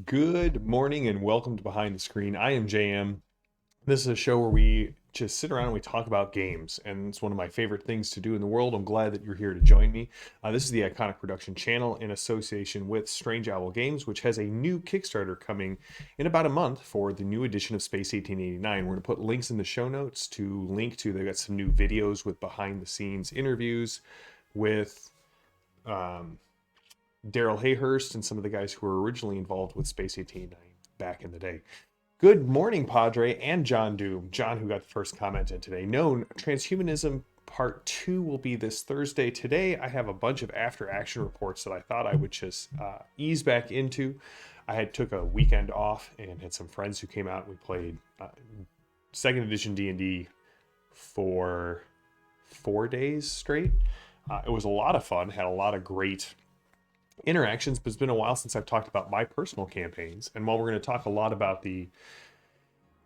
Good morning and welcome to Behind the Screen. I am JM. This is a show where we just sit around and we talk about games, and it's one of my favorite things to do in the world. I'm glad that you're here to join me. This is the Iconic Production channel in association with Strange Owl Games, which has a new Kickstarter coming in about a month for the new edition of Space 1889. We're going to put links in the show notes to link to. They've got some new videos with behind the scenes interviews with Daryl Hayhurst and some of the guys who were originally involved with Space 1889 back in the day. Good morning, Padre and John Doom. John, who got the first comment in today. Known Transhumanism Part 2 will be this Thursday. Today, I have a bunch of after-action reports that I thought I would just ease back into. I had took a weekend off and had some friends who came out. We played 2nd edition D&D for 4 days straight. It was a lot of fun, had a lot of great interactions, but it's been a while since I've talked about my personal campaigns. And while we're going to talk a lot about the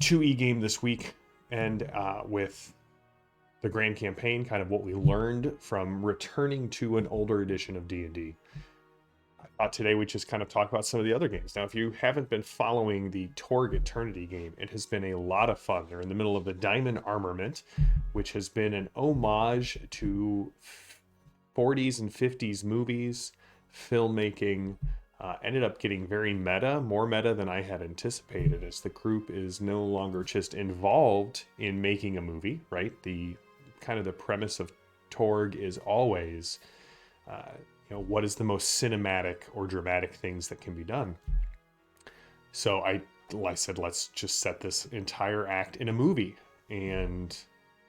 2E game this week and with the grand campaign, kind of what we learned from returning to an older edition of D&D, I thought today we'd just kind of talk about some of the other games. Now, if you haven't been following the Torg Eternity game, it has been a lot of fun. They're in the middle of the Diamond Armament, which has been an homage to 40s and 50s movies, filmmaking. Ended up getting very meta, more meta than I had anticipated, as the group is no longer just involved in making a movie, right? The kind of the premise of Torg is always, what is the most cinematic or dramatic things that can be done. So I said, let's just set this entire act in a movie. And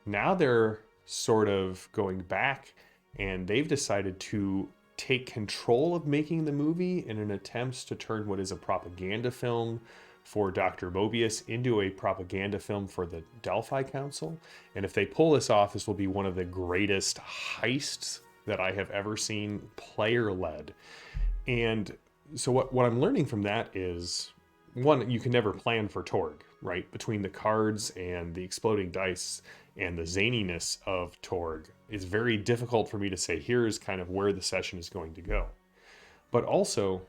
now they're sort of going back and they've decided to take control of making the movie in an attempt to turn what is a propaganda film for Dr. Mobius into a propaganda film for the Delphi Council. And if they pull this off, this will be one of the greatest heists that I have ever seen, player-led. And so what I'm learning from that is, one, you can never plan for Torg, right? Between the cards and the exploding dice and the zaniness of Torg, it's very difficult for me to say, here's kind of where the session is going to go. But also,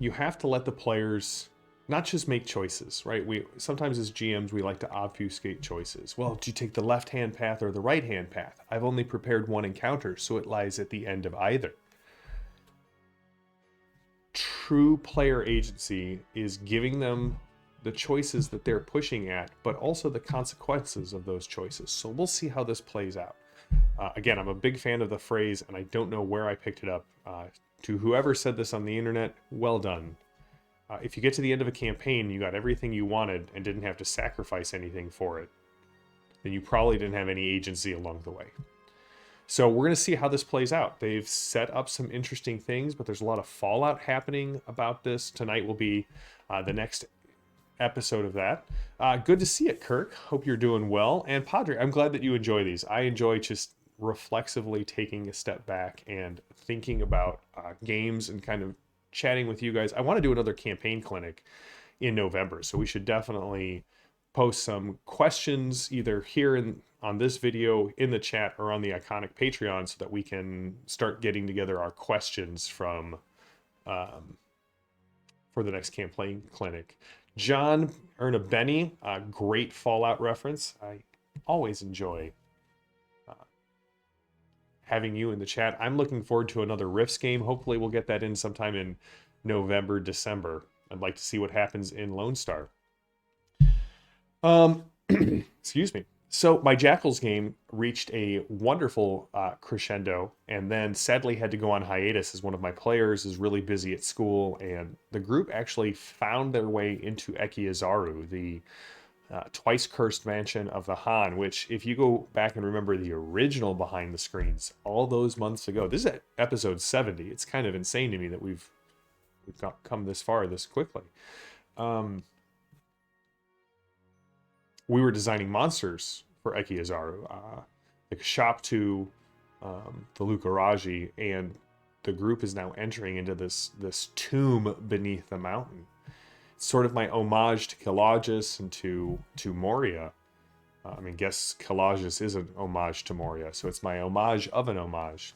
you have to let the players not just make choices, right? We sometimes as GMs, we like to obfuscate choices. Well, do you take the left-hand path or the right-hand path? I've only prepared one encounter, so it lies at the end of either. True player agency is giving them the choices that they're pushing at, but also the consequences of those choices. So we'll see how this plays out. Again, I'm a big fan of the phrase, and I don't know where I picked it up. To whoever said this on the internet, well done. If you get to the end of a campaign, you got everything you wanted and didn't have to sacrifice anything for it, then you probably didn't have any agency along the way. So we're going to see how this plays out. They've set up some interesting things, but there's a lot of fallout happening about this. Tonight will be the next episode of that. Good to see it, Kirk. Hope you're doing well. And Padre, I'm glad that you enjoy these. I enjoy just reflexively taking a step back and thinking about games and kind of chatting with you guys. I want to do another campaign clinic in November, so we should definitely post some questions either here on this video in the chat or on the Iconic Patreon so that we can start getting together our questions from for the next campaign clinic. John Erna-Benny, great Fallout reference. I always enjoy having you in the chat. I'm looking forward to another Rifts game. Hopefully we'll get that in sometime in November, December. I'd like to see what happens in Lone Star. Excuse me. So my Jackals game reached a wonderful crescendo and then sadly had to go on hiatus as one of my players is really busy at school, and the group actually found their way into Ekiazaru, the twice cursed mansion of the Han, which if you go back and remember the original Behind the Screens all those months ago, this is episode 70. It's kind of insane to me that we've come this far this quickly. We were designing monsters for Ekiazaru, the shop to the Lukaraji, and the group is now entering into this tomb beneath the mountain. It's sort of my homage to Kalages and to Moria. Guess Kalages is an homage to Moria, so it's my homage of an homage.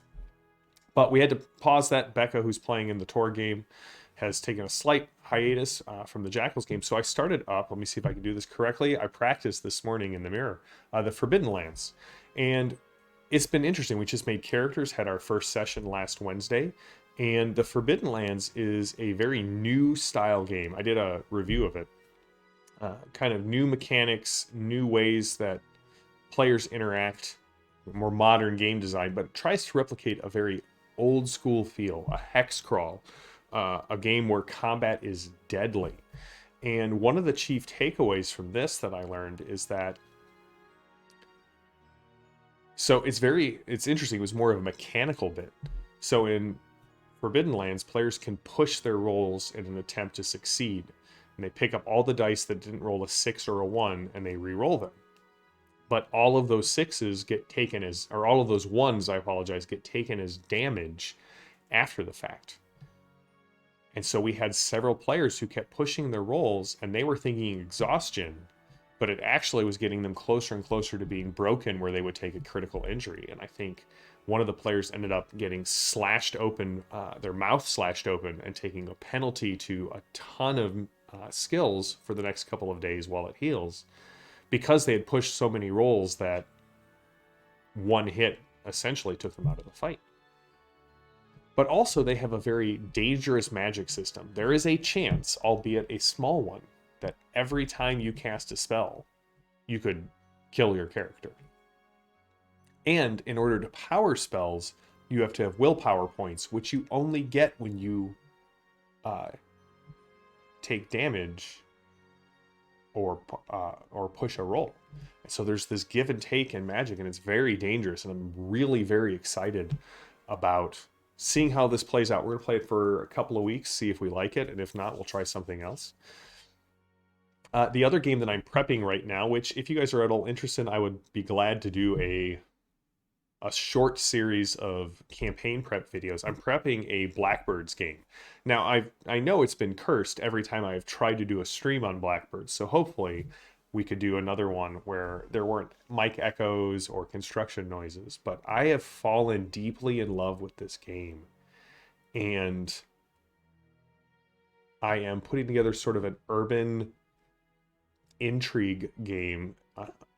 But we had to pause that. Becca, who's playing in the Tor game, has taken a slight hiatus from the Jackals game. So I started up, let me see if I can do this correctly. I practiced this morning in the mirror, the Forbidden Lands. And it's been interesting. We just made characters, had our first session last Wednesday. And the Forbidden Lands is a very new style game. I did a review of it. Kind of new mechanics, new ways that players interact, more modern game design, but it tries to replicate a very old school feel, a hex crawl, a game where combat is deadly. And one of the chief takeaways from this that I learned is that, so it's interesting, it was more of a mechanical bit. So in Forbidden Lands, players can push their rolls in an attempt to succeed. And they pick up all the dice that didn't roll a 6 or a 1 and they re-roll them. But all of those 6s get taken as, or all of those 1s, I apologize, get taken as damage after the fact. And so we had several players who kept pushing their rolls and they were thinking exhaustion, but it actually was getting them closer and closer to being broken where they would take a critical injury. And I think one of the players ended up getting slashed open, their mouth slashed open, and taking a penalty to a ton of skills for the next couple of days while it heals, because they had pushed so many rolls that one hit essentially took them out of the fight. But also they have a very dangerous magic system. There is a chance, albeit a small one, that every time you cast a spell, you could kill your character. And in order to power spells, you have to have willpower points, which you only get when you take damage or push a roll. So there's this give and take in Magic, and it's very dangerous. And I'm really very excited about seeing how this plays out. We're gonna play it for a couple of weeks, see if we like it, and if not, we'll try something else. The other game that I'm prepping right now, which if you guys are at all interested, I would be glad to do a short series of campaign prep videos. I'm prepping a Blackbirds game. Now, I know it's been cursed every time I've tried to do a stream on Blackbirds, so hopefully we could do another one where there weren't mic echoes or construction noises, but I have fallen deeply in love with this game, and I am putting together sort of an urban intrigue game,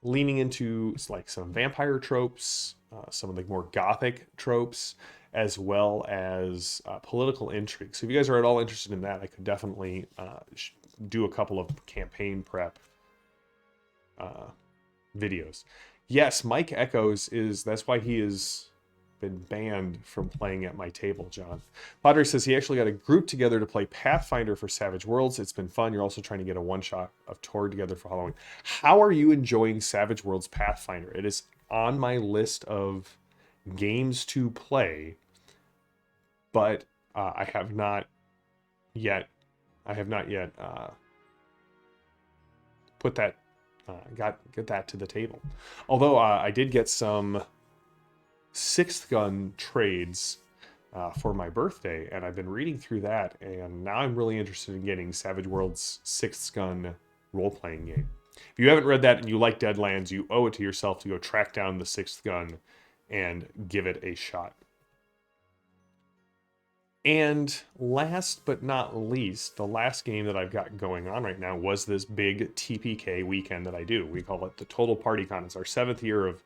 leaning into like some vampire tropes, some of the more gothic tropes, as well as political intrigue. So if you guys are at all interested in that, I could definitely do a couple of campaign prep videos. Yes, Mike Echoes that's why he has been banned from playing at my table, John. Padre says he actually got a group together to play Pathfinder for Savage Worlds. It's been fun. You're also trying to get a one-shot of Tor together for Halloween. How are you enjoying Savage Worlds Pathfinder? It is on my list of games to play, but I have not yet put that get that to the table. Although I did get some 6th gun trades for my birthday, and I've been reading through that, and now I'm really interested in getting Savage Worlds 6th gun role-playing game. If you haven't read that and you like Deadlands, you owe it to yourself to go track down the 6th gun and give it a shot. And last but not least, the last game that I've got going on right now was this big TPK weekend that I do. We call it the Total Party Con. It's our 7th year of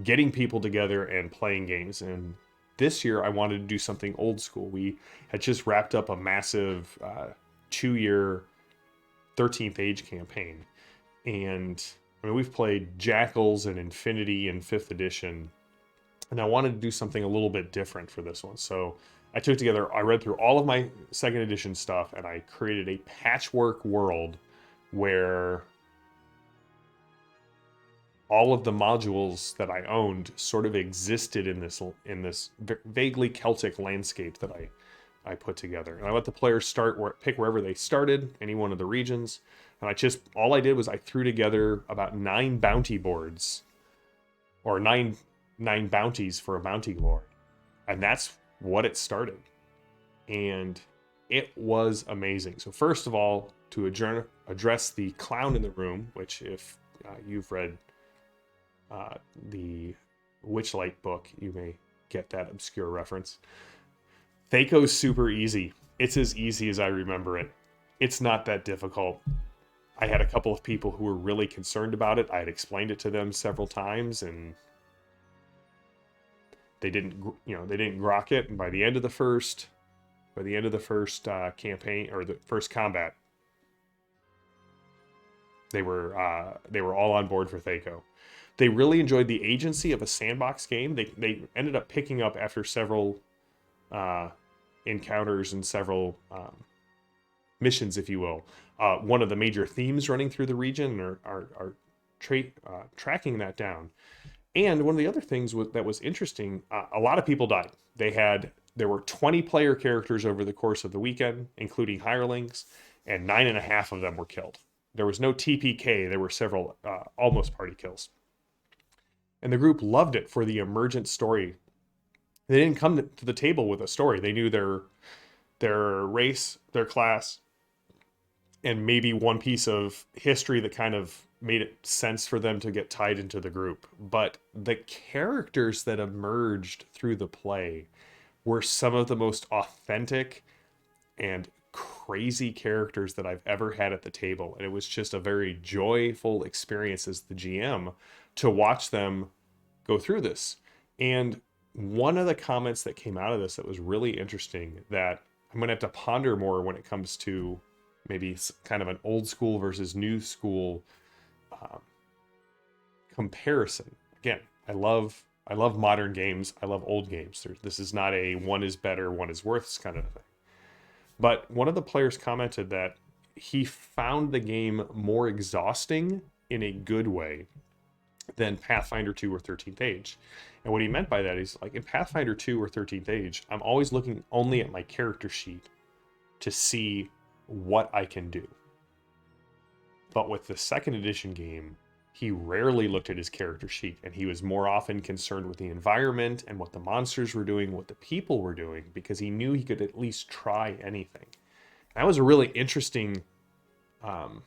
getting people together and playing games. And this year I wanted to do something old school. We had just wrapped up a massive 2-year 13th Age campaign. And I mean, we've played Jackals and Infinity and 5th edition. And I wanted to do something a little bit different for this one. So I read through all of my 2nd edition stuff, and I created a patchwork world where all of the modules that I owned sort of existed in this vaguely Celtic landscape that I put together. And I let the players pick wherever they started, any one of the regions. And all I did was I threw together about 9 bounty boards, or nine bounties for a bounty lord. And that's what it started. And it was amazing. So first of all, to address the clown in the room, which if you've read the Witchlight book, you may get that obscure reference. Thaco's super easy. It's as easy as I remember it. It's not that difficult. I had a couple of people who were really concerned about it. I had explained it to them several times, and they didn't, they didn't grok it. And by the end of the first campaign, or the first combat, they were all on board for Thaco. They really enjoyed the agency of a sandbox game. They ended up picking up after several encounters and several missions, if you will. One of the major themes running through the region are tracking that down. And one of the other things that was interesting, a lot of people died. There were 20 player characters over the course of the weekend, including hirelings, and 9.5 of them were killed. There was no TPK. There were several almost party kills. And the group loved it for the emergent story. They didn't come to the table with a story. They knew their race, their class, and maybe one piece of history that kind of made it sense for them to get tied into the group. But the characters that emerged through the play were some of the most authentic and crazy characters that I've ever had at the table. And it was just a very joyful experience as the GM to watch them go through this. And one of the comments that came out of this that was really interesting, that I'm going to have to ponder more when it comes to maybe kind of an old school versus new school comparison. Again, I love modern games. I love old games. This is not a one is better, one is worse kind of thing. But one of the players commented that he found the game more exhausting in a good way than Pathfinder 2 or 13th Age. And what he meant by that is, like, in Pathfinder 2 or 13th Age, I'm always looking only at my character sheet to see what I can do. But with the second edition game, he rarely looked at his character sheet, and he was more often concerned with the environment and what the monsters were doing, what the people were doing, because he knew he could at least try anything. That was a really interesting thing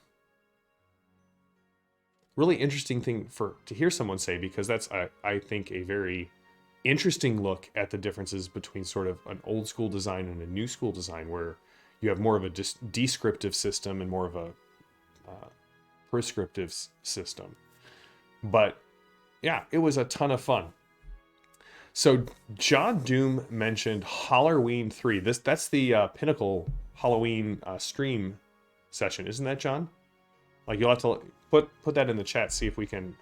to hear someone say, because that's, I think, a very interesting look at the differences between sort of an old school design and a new school design, where you have more of a descriptive system and more of a prescriptive system. But yeah, it was a ton of fun. So John Doom mentioned Halloween 3. That's the Pinnacle Halloween stream session, isn't that, John? Like, you'll have to put that in the chat, see if we can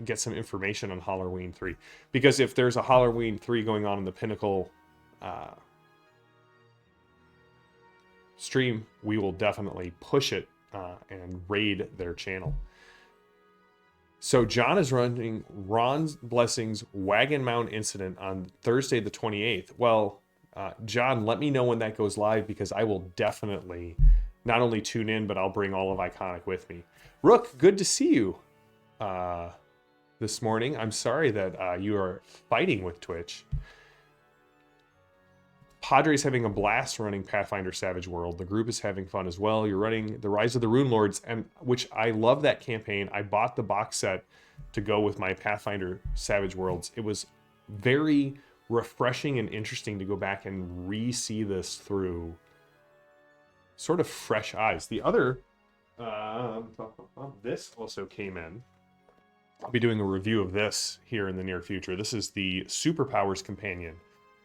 get some information on Halloween 3. Because if there's a Halloween 3 going on in the Pinnacle stream, we will definitely push it and raid their channel. So John is running Ron's Blessings Wagon Mound Incident on Thursday the 28th. Well, John, let me know when that goes live, because I will definitely not only tune in, but I'll bring all of Iconic with me. Rook, good to see you this morning. I'm sorry that you are fighting with Twitch. Padre's having a blast running Pathfinder Savage World. The group is having fun as well. You're running The Rise of the Rune Lords, and which I love that campaign. I bought the box set to go with my Pathfinder Savage Worlds. It was very refreshing and interesting to go back and re-see this through sort of fresh eyes. The other, this also came in. I'll be doing a review of this here in the near future. This is the Superpowers Companion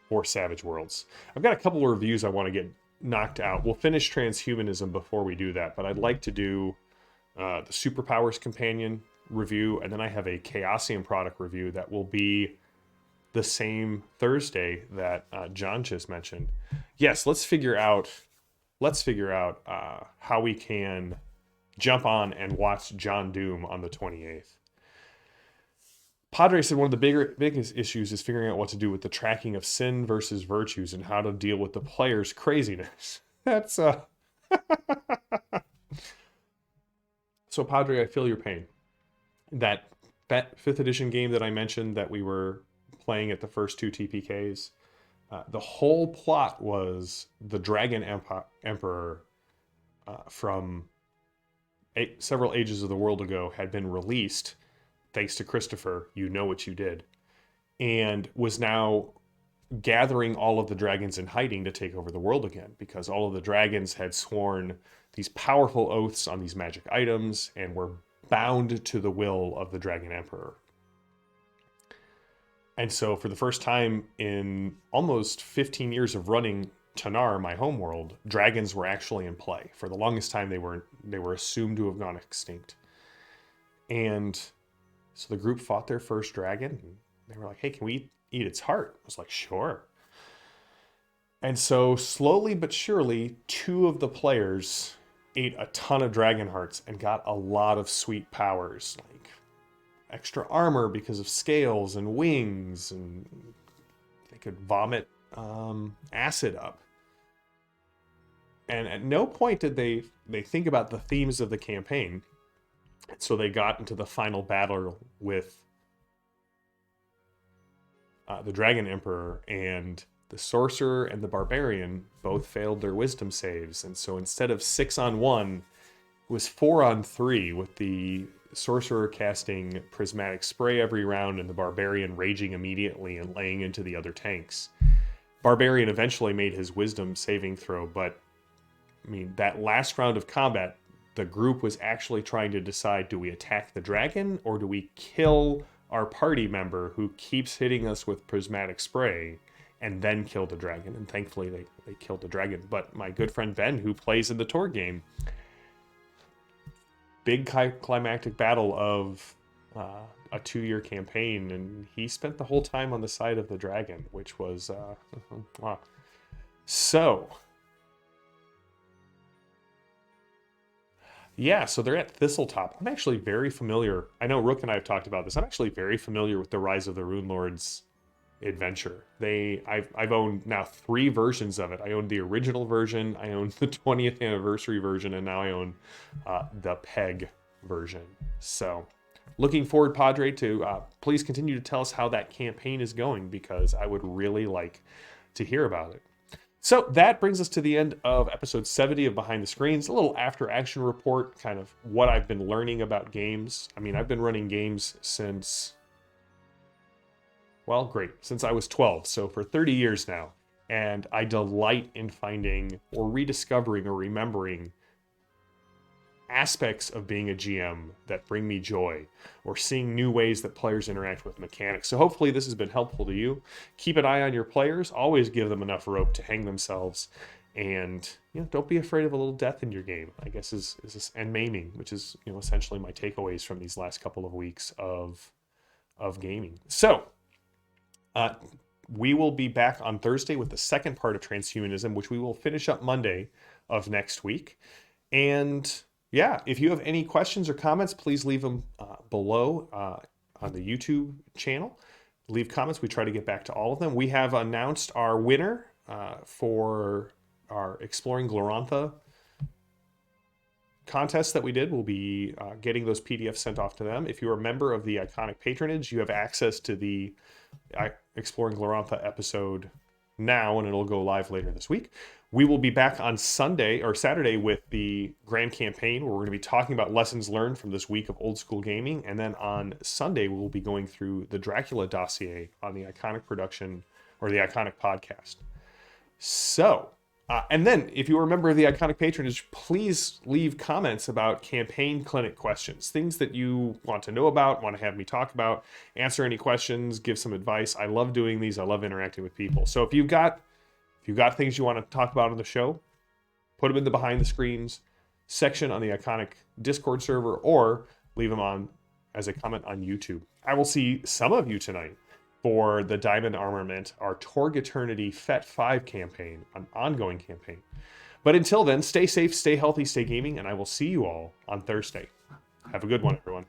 for Savage Worlds. I've got a couple of reviews I want to get knocked out. We'll finish Transhumanism before we do that, but I'd like to do the Superpowers Companion review, and then I have a Chaosium product review that will be the same Thursday that John just mentioned. Yes, let's figure out how we can jump on and watch John Doom on the 28th. Padre said one of the biggest issues is figuring out what to do with the tracking of sin versus virtues and how to deal with the player's craziness. That's So Padre, I feel your pain. That 5th edition game that I mentioned that we were playing at the first 2 TPKs, the whole plot was the Dragon Emperor from several ages of the world ago had been released, thanks to Christopher, you know what you did, and was now gathering all of the dragons in hiding to take over the world again, because all of the dragons had sworn these powerful oaths on these magic items and were bound to the will of the Dragon Emperor. And so for the first time in almost 15 years of running Tanar, my homeworld, dragons were actually in play. For the longest time, they were assumed to have gone extinct. And so the group fought their first dragon. And they were like, hey, can we eat its heart? I was like, sure. And so slowly but surely, 2 of the players ate a ton of dragon hearts and got a lot of sweet powers, like extra armor because of scales and wings, and they could vomit acid up. And at no point did they think about the themes of the campaign. So they got into the final battle with the Dragon Emperor, and the Sorcerer and the Barbarian both failed their wisdom saves. And so instead of 6-on-1, it was 4-on-3, with the Sorcerer casting Prismatic Spray every round and the Barbarian raging immediately and laying into the other tanks. Barbarian eventually made his wisdom saving throw, but I mean, that last round of combat, the group was actually trying to decide, do we attack the dragon or do we kill our party member who keeps hitting us with Prismatic Spray and then kill the dragon? And thankfully they killed the dragon. But my good friend Ben, who plays in the tour game, big climactic battle of a 2-year campaign, and he spent the whole time on the side of the dragon, which was wow. So yeah, so they're at Thistletop. I'm actually very familiar. I know Rook and I have talked about this. I'm actually very familiar with the Rise of the Rune Lords adventure. I've owned now 3 versions of it. I owned the original version, I owned the 20th anniversary version, and now I own the PEG version. So looking forward, Padre, to please continue to tell us how that campaign is going, because I would really like to hear about it. So that brings us to the end of episode 70 of Behind the Screens, a little after action report, kind of what I've been learning about games. I mean, I've been running games since I was 12, so for 30 years now. And I delight in finding or rediscovering or remembering aspects of being a GM that bring me joy, or seeing new ways that players interact with mechanics. So hopefully this has been helpful to you. Keep an eye on your players, always give them enough rope to hang themselves, and don't be afraid of a little death in your game, I guess is and maiming, which is essentially my takeaways from these last couple of weeks of gaming. So we will be back on Thursday with the second part of Transhumanism, which we will finish up Monday of next week. And yeah, if you have any questions or comments, please leave them below on the YouTube channel. Leave comments. We try to get back to all of them. We have announced our winner for our Exploring Glorantha contest that we did. We'll be getting those PDFs sent off to them. If you're a member of the Iconic Patronage, you have access to the Exploring Glorantha episode now, and it'll go live later this week. We will be back on Saturday with the Grand Campaign, where we're going to be talking about lessons learned from this week of old school gaming. And then on Sunday, we will be going through the Dracula dossier on the Iconic production, or the Iconic podcast. So, and then if you are a member of the Iconic Patronage, please leave comments about campaign clinic questions, things that you want to know about, want to have me talk about, answer any questions, give some advice. I love doing these. I love interacting with people. So if you've got things you want to talk about on the show, put them in the Behind the Screens section on the Iconic Discord server, or leave them on as a comment on YouTube. I will see some of you tonight for the Diamond Armament, our Torg Eternity FET 5 campaign, an ongoing campaign. But until then, stay safe, stay healthy, stay gaming, and I will see you all on Thursday. Have a good one, everyone.